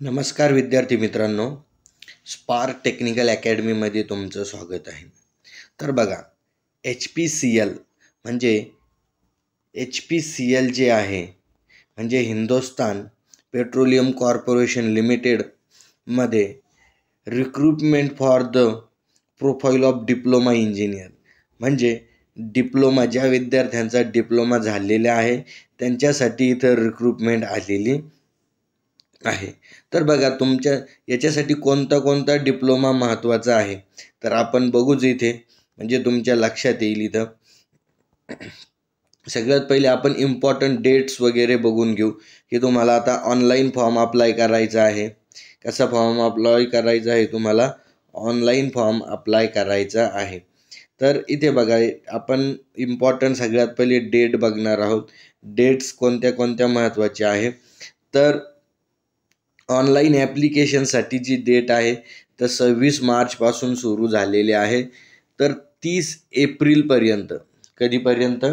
नमस्कार विद्यार्थी मित्रांनो, स्पार्क टेक्निकल अकॅडमीमध्ये तुमचं स्वागत आहे. तर बघा, HPCL म्हणजे HPCL जे आहे म्हणजे हिंदुस्तान पेट्रोलियम कॉर्पोरेशन लिमिटेडमध्ये recruitment for the profile of diploma engineer म्हणजे डिप्लोमा ज्या विद्यार्थ्यांचा डिप्लोमा झालेला आहे त्यांच्यासाठी इथं रिक्रुटमेंट आलेली आहे. तर बघा, तुमच्या याच्यासाठी कोणता डिप्लोमा महत्त्वाचा आहे तर आपण बघूच इथे, म्हणजे तुमच्या लक्षात येईल. इथं सगळ्यात पहिले आपण इम्पॉर्टंट डेट्स वगैरे बघून घेऊ की तुम्हाला आता ऑनलाईन फॉर्म अप्लाय करायचा आहे. कसा फॉर्म अप्लाय करायचा आहे? तुम्हाला ऑनलाईन फॉर्म अप्लाय करायचा आहे. तर इथे बघा, आपण इम्पॉर्टंट सगळ्यात पहिले डेट बघणार आहोत. डेट्स कोणत्या महत्त्वाच्या आहे तर ऑनलाईन ॲप्लिकेशनसाठी जी डेट आहे तर 26 मार्चपासून सुरू झालेले आहे. तर 30 एप्रिलपर्यंत, कधीपर्यंत?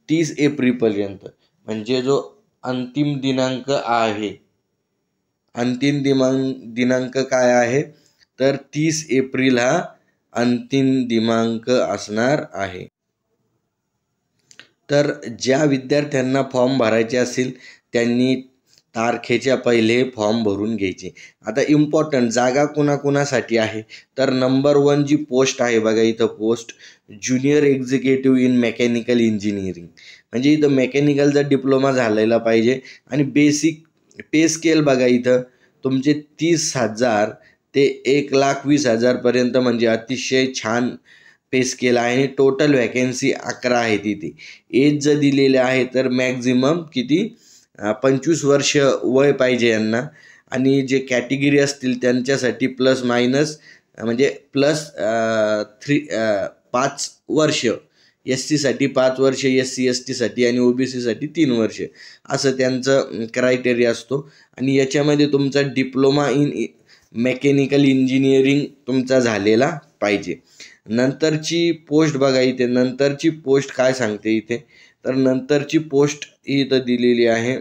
30 एप्रिलपर्यंत म्हणजे जो अंतिम दिनांक आहे. अंतिम दिनांक काय आहे तर 30 एप्रिल हा अंतिम दिनांक असणार आहे. तर ज्या विद्यार्थ्यांना फॉर्म भरायचे असेल त्यांनी तारखेच्या पहिले फॉर्म भरून घ्यायचे. आता इम्पॉर्टंट जागा कुणाकुणासाठी आहे तर नंबर 1 जी पोस्ट आहे बघा, इथं post junior executive in mechanical engineering म्हणजे इथं मेकॅनिकलचा डिप्लोमा झालेला पाहिजे. आणि बेसिक पे स्केल बघा, इथं तुमचे 30,000 ते 1,20,000 पर्यंत म्हणजे अतिशय छान पे स्केल आहे. आणि टोटल व्हॅकन्सी 11 आहे. तिथे एज जर दिलेले आहे तर मॅक्झिमम किती 25 वर्ष वय पाहिजे यांना. आणि जे कॅटेगरी असतील त्यांच्यासाठी प्लस मायनस म्हणजे प्लस 5 वर्ष, SC साठी 5 वर्ष, SC ST साठी आणि OBC साठी 3 वर्ष असं त्यांचं क्रायटेरिया असतो. आणि याच्यामध्ये तुमचा डिप्लोमा इन मेकॅनिकल इंजिनिअरिंग तुमचा झालेला पाहिजे. नंतरची पोस्ट बघा, इथे नंतरची पोस्ट काय सांगते इथे तर नंतरची पोस्ट इथं दिलेली आहे.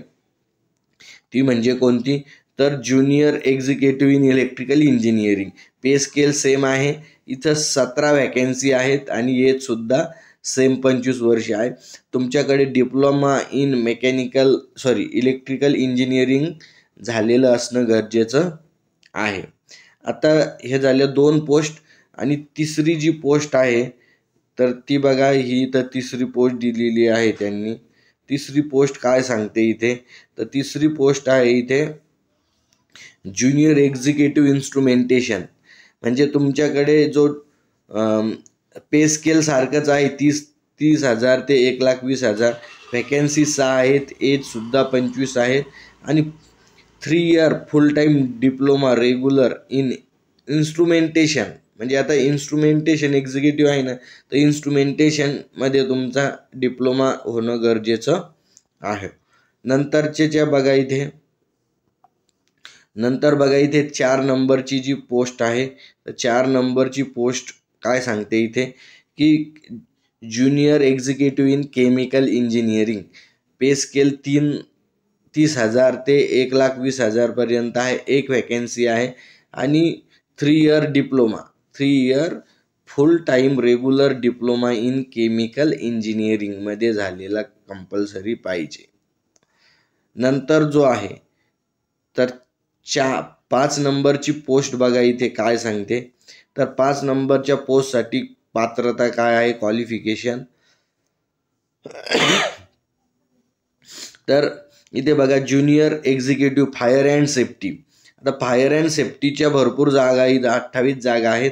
ती म्हणजे कोणती तर junior executive in electrical engineering. Pay scale same आहे. इथं 17 व्हॅकन्सी आहेत आणि एजसुद्धा सेम 25 वर्ष आहे. तुमच्याकडे डिप्लोमा इन इलेक्ट्रिकल इंजिनिअरिंग झालेलं असणं गरजेचं आहे. आता हे झाले 2 पोस्ट. आणि तिसरी जी पोस्ट आहे तर ती बघा, ही तर तिसरी पोस्ट दिलेली आहे त्यांनी. तिसरी पोस्ट काय सांगते इथे तर तिसरी पोस्ट आहे इथे ज्युनियर एक्झिक्युटिव्ह इन्स्ट्रुमेंटेशन म्हणजे तुमच्याकडे जो पे स्केल सारखंच आहे. 30,000 ते 1,20,000 व्हॅकन्सी 6 आहेत. एजसुद्धा 25 आहे. आणि 3 year full time diploma regular in instrumentation म्हणजे आता इन्स्ट्रुमेंटेशन एक्झिक्युटिव्ह आहे ना, तर इन्स्ट्रुमेंटेशनमध्ये तुमचा डिप्लोमा होणं गरजेचं आहे. नंतर बघा इथे 4 नंबरची जी पोस्ट आहे तर 4 नंबरची पोस्ट काय सांगते इथे की junior executive in chemical engineering. Pay scale 30,000 ते 1,20,000 पर्यंत आहे. एक व्हॅकन्सी आहे. आणि 3 year full time regular diploma in chemical इंजिनिअरिंगमध्ये झालेला कंपल्सरी पाहिजे. नंतर जो आहे तर 5 नंबरची पोस्ट बघा इथे काय सांगते तर 5 नंबरच्या पोस्टसाठी पात्रता काय आहे, क्वालिफिकेशन. तर इथे बघा junior executive fire and safety. आता फायर अँड सेफ्टीच्या भरपूर जागा आहेत, 28 जागा आहेत.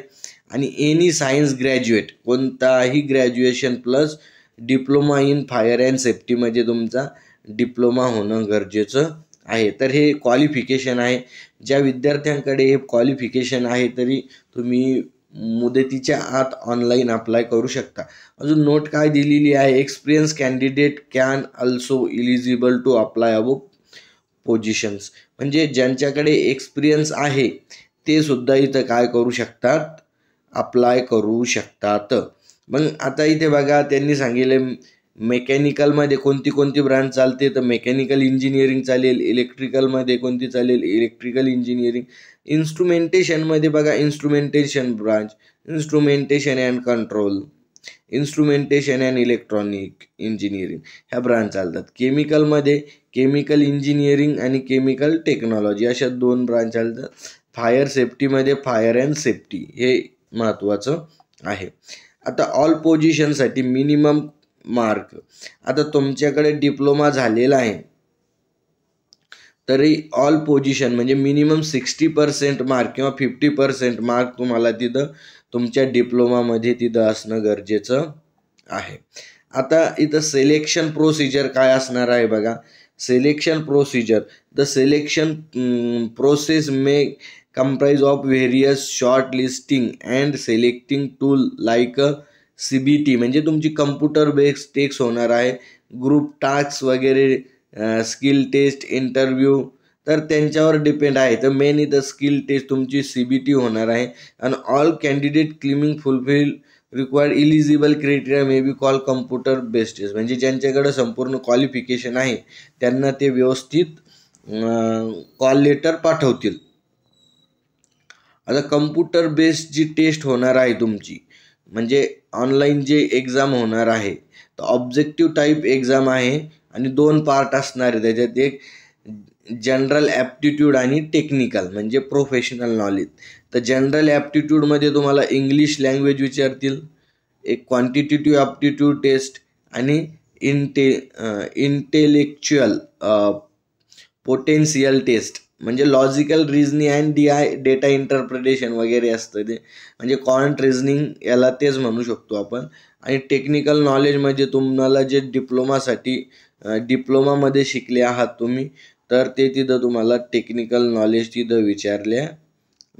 आणि एनी सायन्स ग्रॅज्युएट, कोणताही graduation plus diploma in fire and safety म्हणजे तुमचा डिप्लोमा होणं गरजेचं आहे. तर हे क्वालिफिकेशन आहे. ज्या विद्यार्थ्यांकडे हे क्वालिफिकेशन आहे तरी तुम्ही मुदतीच्या आत ऑनलाईन अप्लाय करू शकता. अजून नोट काय दिलेली आहे, experience candidate can also eligible to apply above positions म्हणजे ज्यांच्याकडे एक्सपिरियन्स आहे ते सुद्धा इथं काय करू शकतात, अप्लाय करू शकतात. मग आता इथे बघा त्यांनी सांगितले मेकॅनिकलमध्ये कोणती ब्रांच चालते, तर मेकॅनिकल इंजिनिअरिंग चालेल. इलेक्ट्रिकलमध्ये कोणती चालेल, इलेक्ट्रिकल इंजिनिअरिंग. इन्स्ट्रुमेंटेशनमध्ये बघा instrumentation branch, instrumentation and control, instrumentation and electronic engineering ह्या ब्रांच चालतात. केमिकलमध्ये केमिकल इंजिनिअरिंग आणि केमिकल टेक्नॉलॉजी अशा 2 ब्रांच चालतात. फायर सेफ्टीमध्ये फायर अँड सेफ्टी हे महत्त्वाचं आहे. आता ऑल पोझिशनसाठी मिनिमम मार्क, आता तुमच्याकडे डिप्लोमा झालेला आहे तरी ऑल पोझिशन म्हणजे मिनिमम 60% मार्क किंवा 50% मार्क तुम्हाला तिथं तुमच्या डिप्लोमामध्ये तिथं असणं गरजेचं आहे. आता इथं सिलेक्शन प्रोसिजर काय असणार आहे बघा. Selection procedure, the selection process may comprise of various short listing and selecting tool like CBT म्हणजे तुमची कम्प्युटर बेस्ड टेस्ट होणार आहे. ग्रुप टास्क वगैरे, स्किल टेस्ट, इंटरव्ह्यू, तर त्यांच्यावर डिपेंड आहे. तर मेन इथं स्किल टेस्ट तुमची CBT होणार आहे. आणि all candidate claiming fulfil required eligible criteria may be call computer based test म्हणजे ज्यांच्याकडे संपूर्ण क्वालिफिकेशन आहे त्यांना ते व्यवस्थित कॉल लेटर पाठवतील. आता कम्प्युटर बेस्ड जी टेस्ट होणार आहे तुमची म्हणजे ऑनलाईन जे एक्झाम होणार आहे तर ऑब्जेक्टिव्ह टाईप एक्झाम आहे आणि 2 पार्ट असणार आहे त्याच्यात. एक जनरल ॲप्टिट्यूड आणि टेक्निकल म्हणजे प्रोफेशनल नॉलेज. तर जनरल ॲप्टिट्यूडमध्ये तुम्हाला इंग्लिश लँग्वेज विचारतील, एक क्वांटिटेटिव्ह ॲप्टिट्यूड टेस्ट आणि इंटेलेक्च्युअल पोटेन्शियल टेस्ट म्हणजे logical reasoning and data interpretation वगैरे असतं ते म्हणजे क्वांट रिझनिंग याला तेच म्हणू शकतो आपण. आणि टेक्निकल नॉलेजमध्ये तुम्हाला जे डिप्लोमामध्ये शिकले आहात तुम्ही तर ते तिथं तुम्हाला टेक्निकल नॉलेज तिथं विचारल्या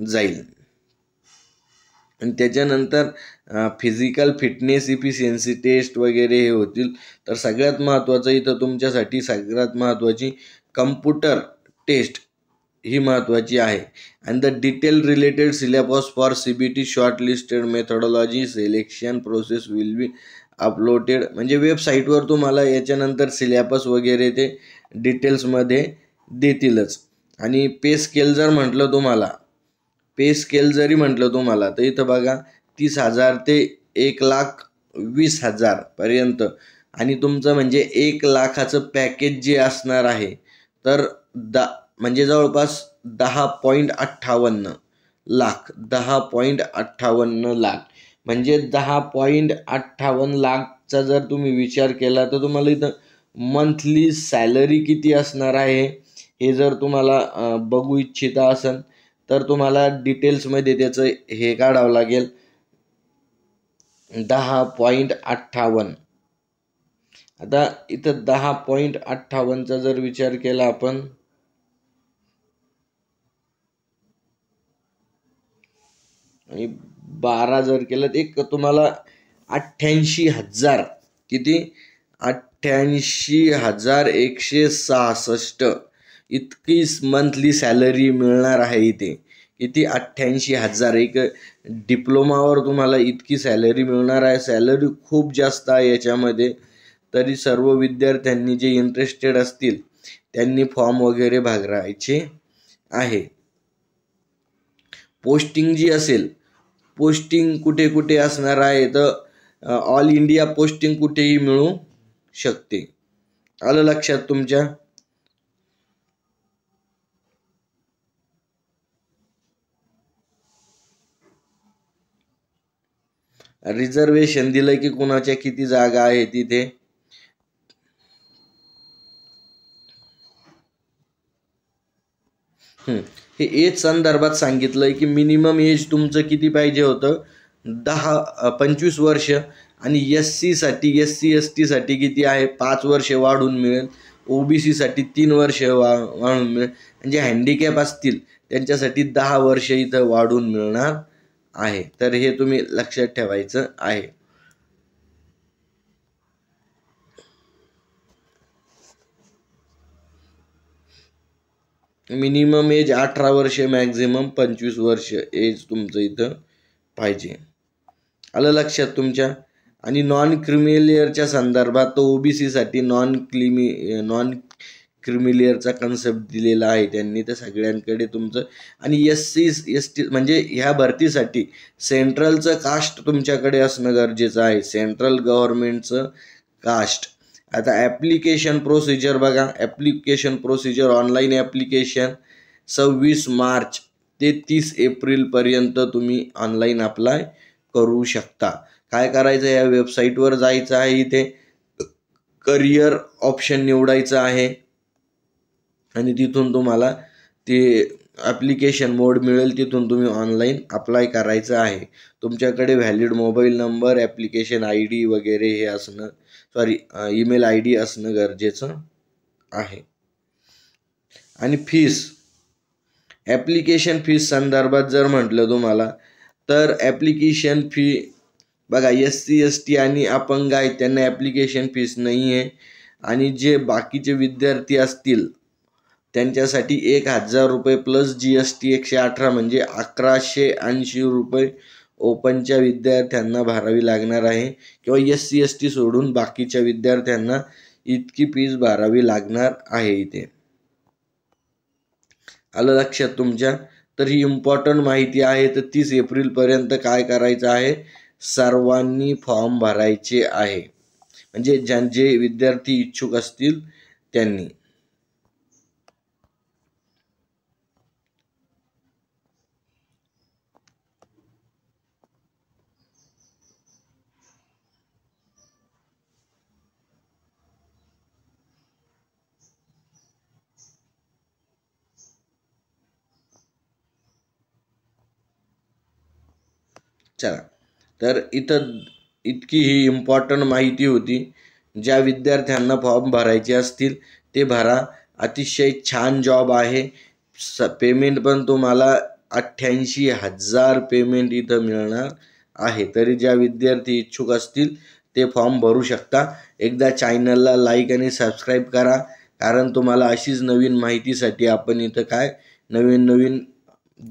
जाईल. आणि त्याच्यानंतर फिजिकल फिटनेस इफिशियन्सी टेस्ट वगैरे हे होतील. तर सगळ्यात महत्त्वाचं इथं तुमच्यासाठी सगळ्यात महत्त्वाची कम्प्युटर टेस्ट ही महत्त्वाची आहे. आणि the detail related syllabus for CBT short listed methodology selection process will be uploaded म्हणजे वेबसाईटवर तुम्हाला याच्यानंतर सिलेबस वगैरे ते डिटेल्समध्ये देतीलच. आणि पे स्केल जरी म्हटलं तुम्हाला तर इथं बघा 30,000 ते 1,20,000 पर्यंत आणि तुमचं म्हणजे 1 लाखाचं पॅकेज जे असणार आहे तर म्हणजे जवळपास 10.58 लाख 10.58 लाख म्हणजे 10.58 लाखचा जर तुम्ही विचार केला तर तुम्हाला इथं मंथली सॅलरी किती असणार आहे हे जर तुम्हाला बघू इच्छिता असेल तर तुम्हाला डिटेल्समध्ये त्याचं हे काढावं लागेल. 10.58 आता इथं 10.58चा जर विचार केला आपण आणि 12 जर केलं तर एक तुम्हाला 88,000 किती 88,166 इतकी मंथली सॅलरी मिळणार आहे इथे. किती 88,000 एक डिप्लोमावर तुम्हाला इतकी सॅलरी मिळणार आहे. सॅलरी खूप जास्त आहे याच्यामध्ये. तरी सर्व विद्यार्थ्यांनी जे इंटरेस्टेड असतील त्यांनी फॉर्म वगैरे भरायचे आहे. पोस्टिंग जी असेल पोस्टिंग कुठे कुठे असणार आहे तर ऑल इंडिया पोस्टिंग कुठेही मिळू शकते. आलं लक्षात तुमच्या. रिझर्वेशन दिलंय की कुणाच्या किती जागा आहे तिथे. हे एज संदर्भात सांगितलंय की मिनिमम एज तुमचं किती पाहिजे होतं 25 वर्ष आणि SC ST किती आहे 5 वर्ष वाढून मिळेल. OBC साठी 3 वर्ष वाढून मिळेल. म्हणजे हँडिकॅप असतील त्यांच्यासाठी 10 वर्ष इथं वाढून मिळणार आहे. तर हे तुम्ही लक्षात ठेवायचं आहे. मिनिमम एज 18 वर्ष मॅक्झिमम 25 वर्ष एज तुमचं इथं पाहिजे. आलं लक्षात तुमच्या. आणि नॉन क्रिमिलियरच्या संदर्भात तो ओबीसीसाठी नॉन क्रिमिलियरचा कन्सेप्ट दिलेला आहे त्यांनी, तर सगळ्यांकडे तुमचं. आणि SC ST म्हणजे ह्या भरतीसाठी सेंट्रलचं कास्ट तुमच्याकडे असणं गरजेचं आहे, सेंट्रल गव्हर्नमेंटचं कास्ट. आता ॲप्लिकेशन प्रोसिजर बघा, application procedure online application 26 March ते 30 एप्रिलपर्यंत तुम्ही ऑनलाईन अप्लाय करू शकता. काय करायचं, या वेबसाईटवर जायचं आहे, इथे करिअर ऑप्शन निवडायचं आहे आणि तिथून तुम्हाला ते ॲप्लिकेशन मोड मिळेल, तिथून तुम्ही ऑनलाईन अप्लाय करायचं आहे. तुमच्याकडे valid mobile number, application ID वगैरे हे असणं, ईमेल ID असणं गरजेचं आहे. आणि फीस, ॲप्लिकेशन फीस संदर्भात जर म्हटलं तुम्हाला, तर ॲप्लिकेशन फी बघा, SC ST आणि अपंग आहेत त्यांना ॲप्लिकेशन फीस नाही आहे. आणि जे बाकीचे विद्यार्थी असतील त्यांच्यासाठी 1000 रुपये प्लस GST 118 म्हणजे 1180 रुपये ओपनच्या विद्यार्थ्यांना भरावी लागणार आहे, किंवा SC ST सोडून बाकीच्या विद्यार्थ्यांना इतकी फीस भरावी लागणार आहे. इथे आलं लक्षात तुमच्या. तर ही इम्पॉर्टंट माहिती आहे. तर 30 एप्रिलपर्यंत काय करायचं आहे, सर्वांनी फॉर्म भरायचे आहे, म्हणजे जे विद्यार्थी इच्छुक असतील त्यांनी. चला, तर इतकी ही इम्पॉर्टंट माहिती होती. ज्या विद्यार्थ्यांना फॉर्म भरायचे असतील ते भरा. अतिशय छान जॉब आहे. पेमेंट पण तुम्हाला 88,000 पेमेंट इथं मिळणार आहे. तरी ज्या विद्यार्थी इच्छुक असतील ते फॉर्म भरू शकता. एकदा चॅनलला लाईक आणि सबस्क्राईब करा, कारण तुम्हाला अशीच नवीन माहितीसाठी आपण इथं नवीन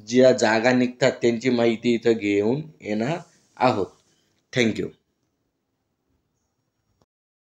ज्या जागा निघतात त्यांची माहिती इथं घेऊन येणार आहोत. थँक्यू.